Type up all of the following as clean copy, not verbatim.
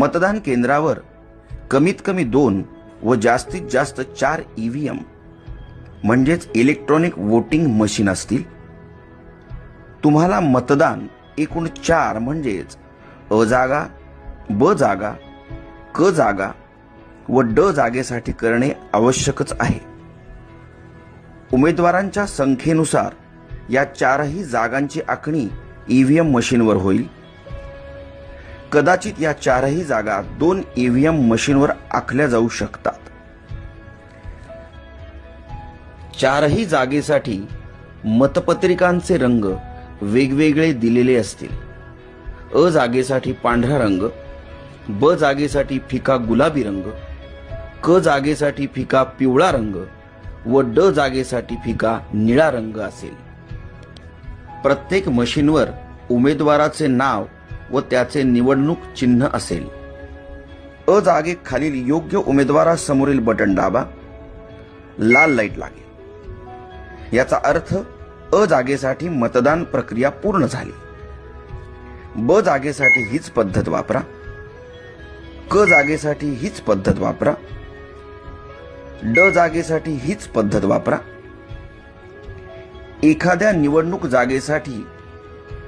मतदान केंद्रावर कमीत कमी 2 व जास्तीत जास्त 4 ईव्हीएम म्हणजेच इलेक्ट्रॉनिक वोटिंग मशीन असतील। तुम्हाला मतदान एकूण 4 म्हणजेच अ जागा, ब जागा, क जागा व ड जागेसाठी करणे आवश्यकच आहे। उमेदवारांच्या संख्येनुसार या 4ही जागांची आखणी ईव्हीएम मशीनवर होईल। कदाचित या 4ही जागा 2 ईव्हीएम मशीनवर आखल्या जाऊ शकतात। 4ही जागेसाठी मतपत्रिकांचे रंग वेगवेगळे दिलेले असतील। अ जागेसाठी पांढरा रंग, ब जागेसाठी फिका गुलाबी रंग, क जागेसाठी फिका पिवळा रंग व ड जागेसाठी फिका निळा रंग असेल। प्रत्येक मशीनवर उमेदवाराचे नाव व त्याचे निवडणूक चिन्ह असेल। अ जागेखालील योग्य उमेदवारासमोरील बटन दाबा, लाल लाईट लागेल। याचा अर्थ अ जागेसाठी मतदान प्रक्रिया पूर्ण झाली। ब जागेसाठी हीच पद्धत वापरा, क जागेसाठी हीच पद्धत वापरा, ड जागेसाठी हीच पद्धत वापरा। एखाद्या निवडणूक जागेसाठी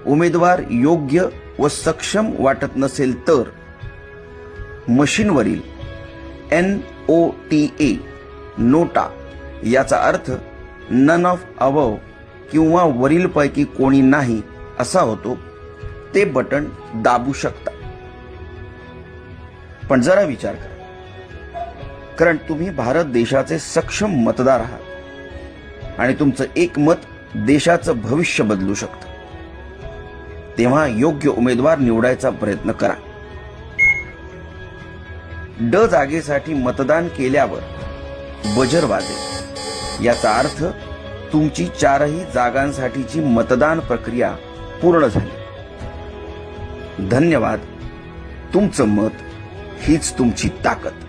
उमेदवार योग्य व सक्षम वाटत नसेल तर मशीनवरील NOTA नोटा याचा अर्थ नन ऑफ अबव किंवा वरीलपैकी कोणी नाही असा होतो, ते बटन दाबू शकता। पण जरा विचार करा, कारण तुम्ही भारत देशाचे सक्षम मतदार आहात आणि तुमचं एक मत देशाचं भविष्य बदलू शकतं। तेव्हा योग्य उमेदवार निवडायचा प्रयत्न करा। ड जागेसाठी मतदान केल्यावर बजर वाजेल। याचा अर्थ तुमची 4ही जागांसाठीची मतदान प्रक्रिया पूर्ण झाली। धन्यवाद। तुमचं मत हीच तुमची ताकद।